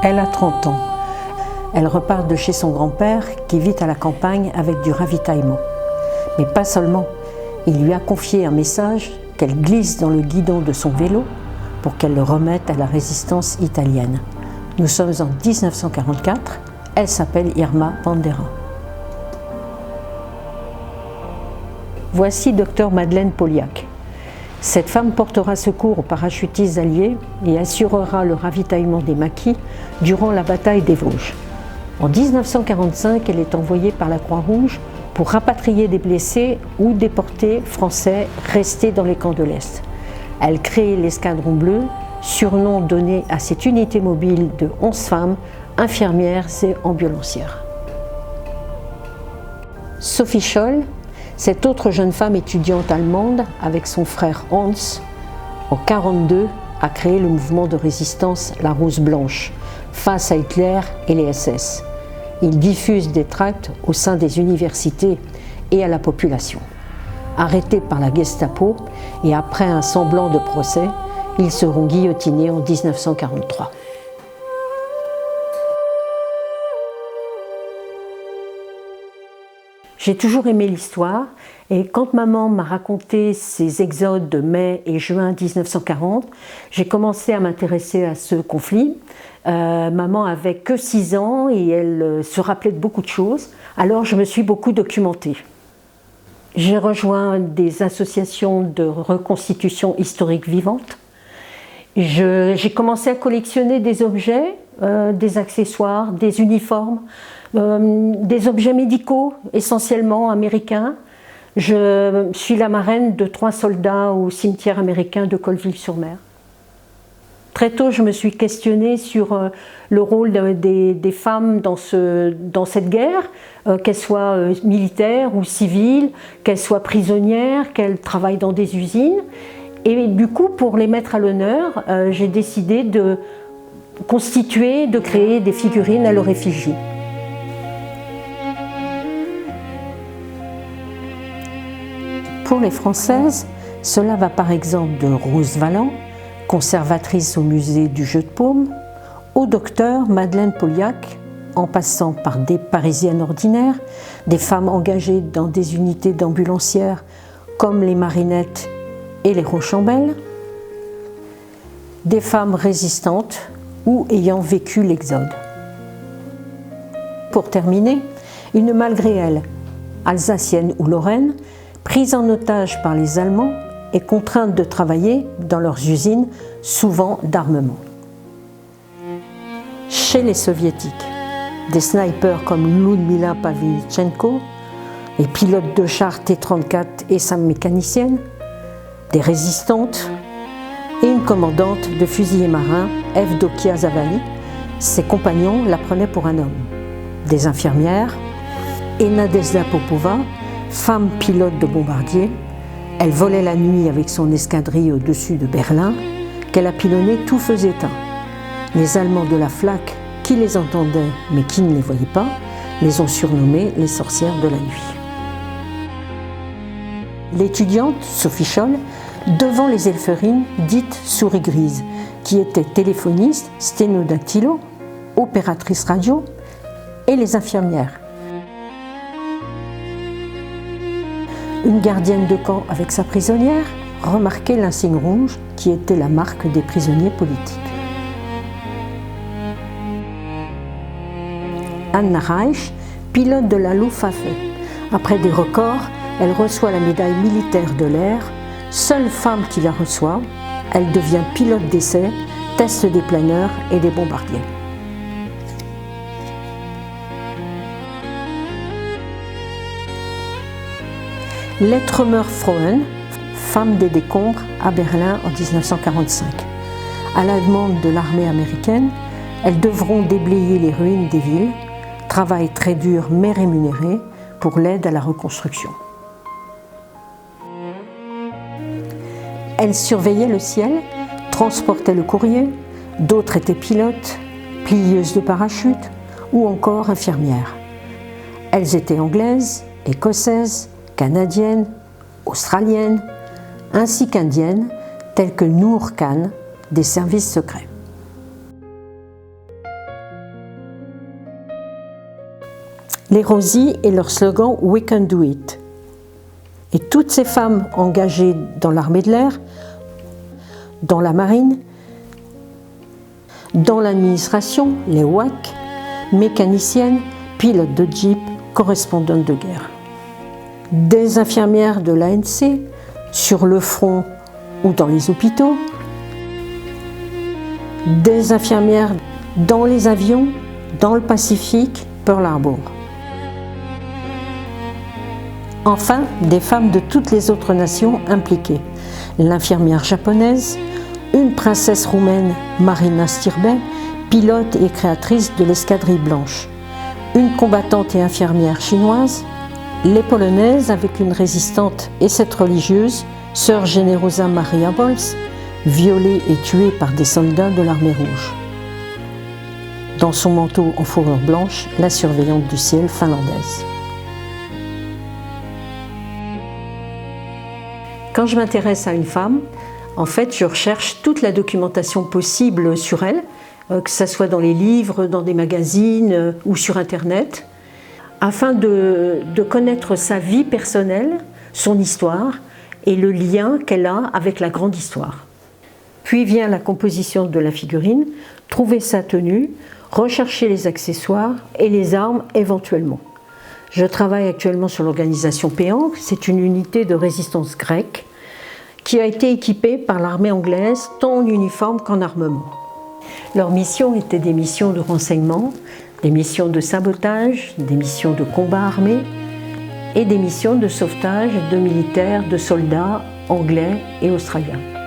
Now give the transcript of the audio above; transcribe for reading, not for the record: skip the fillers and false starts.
Elle a 30 ans. Elle repart de chez son grand-père qui vit à la campagne avec du ravitaillement. Mais pas seulement. Il lui a confié un message qu'elle glisse dans le guidon de son vélo pour qu'elle le remette à la résistance italienne. Nous sommes en 1944. Elle s'appelle Irma Bandera. Voici Dr Madeleine Poliak. Cette femme portera secours aux parachutistes alliés et assurera le ravitaillement des maquis durant la bataille des Vosges. En 1945, elle est envoyée par la Croix-Rouge pour rapatrier des blessés ou déportés français restés dans les camps de l'Est. Elle crée l'Escadron Bleu, surnom donné à cette unité mobile de 11 femmes, infirmières et ambulancières. Sophie Scholl, cette autre jeune femme étudiante allemande, avec son frère Hans, en 1942, a créé le mouvement de résistance La Rose Blanche face à Hitler et les SS. Il diffuse des tracts au sein des universités et à la population. Arrêtés par la Gestapo et après un semblant de procès, ils seront guillotinés en 1943. J'ai toujours aimé l'histoire et quand maman m'a raconté ses exodes de mai et juin 1940, j'ai commencé à m'intéresser à ce conflit. Maman avait que 6 ans et elle se rappelait de beaucoup de choses, alors je me suis beaucoup documentée. J'ai rejoint des associations de reconstitution historique vivante. J'ai commencé à collectionner des objets, des accessoires, des uniformes, des objets médicaux, essentiellement américains. Je suis la marraine de 3 soldats au cimetière américain de Colville-sur-Mer. Très tôt, je me suis questionnée sur le rôle des femmes dans cette guerre, qu'elles soient militaires ou civiles, qu'elles soient prisonnières, qu'elles travaillent dans des usines. Et du coup, pour les mettre à l'honneur, j'ai décidé de créer des figurines à leur effigie. Pour les Françaises, cela va par exemple de Rose Valland, conservatrice au musée du Jeu de Paume, au docteur Madeleine Poliak, en passant par des Parisiennes ordinaires, des femmes engagées dans des unités d'ambulancières comme les Marinettes et les Rochambeau, des femmes résistantes ou ayant vécu l'exode. Pour terminer, une malgré elle, alsacienne ou lorraine, prise en otage par les Allemands et contrainte de travailler dans leurs usines, souvent d'armement. Chez les Soviétiques, des snipers comme Ludmila Pavlyuchenko, les pilotes de chars T-34 et sa mécanicienne, des résistantes et une commandante de fusiliers marins, Evdokia Zavali. Ses compagnons la prenaient pour un homme. Des infirmières, et Nadezhda Popova, femme pilote de bombardier. Elle volait la nuit avec son escadrille au-dessus de Berlin, qu'elle a pilonné tout feu éteint. Les Allemands de la Flak, qui les entendaient mais qui ne les voyaient pas, les ont surnommées les sorcières de la nuit. L'étudiante, Sophie Scholl, devant les Elferines dites souris grises, qui étaient téléphonistes, sténodactylo, opératrices radio et les infirmières. Une gardienne de camp avec sa prisonnière remarquait l'insigne rouge qui était la marque des prisonniers politiques. Anna Reich, pilote de la Luftwaffe. Après des records, elle reçoit la médaille militaire de l'air. Seule femme qui la reçoit, elle devient pilote d'essai, teste des planeurs et des bombardiers. Lettrömer Frauen, femme des décombres à Berlin en 1945. À la demande de l'armée américaine, elles devront déblayer les ruines des villes, travail très dur mais rémunéré pour l'aide à la reconstruction. Elles surveillaient le ciel, transportaient le courrier, d'autres étaient pilotes, plieuses de parachute ou encore infirmières. Elles étaient anglaises, écossaises, canadiennes, australiennes, ainsi qu'indiennes, telles que Noor Khan, des services secrets. les Rosies et leur slogan « We can do it ». Et toutes ces femmes engagées dans l'armée de l'air, dans la marine, dans l'administration, les WAC, mécaniciennes, pilotes de jeep, correspondantes de guerre. Des infirmières de l'ANC, sur le front ou dans les hôpitaux, des infirmières dans les avions, dans le Pacifique, Pearl Harbor. Enfin, des femmes de toutes les autres nations impliquées. L'infirmière japonaise, une princesse roumaine, Marina Stirbey, pilote et créatrice de l'escadrille blanche, une combattante et infirmière chinoise, les polonaises avec une résistante et cette religieuse, sœur Generosa Maria Bols, violée et tuée par des soldats de l'armée rouge. Dans son manteau en fourrure blanche, la surveillante du ciel finlandaise. Quand je m'intéresse à une femme, en fait, je recherche toute la documentation possible sur elle, que ce soit dans les livres, dans des magazines ou sur Internet, afin de connaître sa vie personnelle, son histoire et le lien qu'elle a avec la grande histoire. Puis vient la composition de la figurine, trouver sa tenue, rechercher les accessoires et les armes éventuellement. Je travaille actuellement sur l'organisation Péan, c'est une unité de résistance grecque qui a été équipée par l'armée anglaise tant en uniforme qu'en armement. Leurs missions étaient des missions de renseignement, des missions de sabotage, des missions de combat armé et des missions de sauvetage de militaires, de soldats anglais et australiens.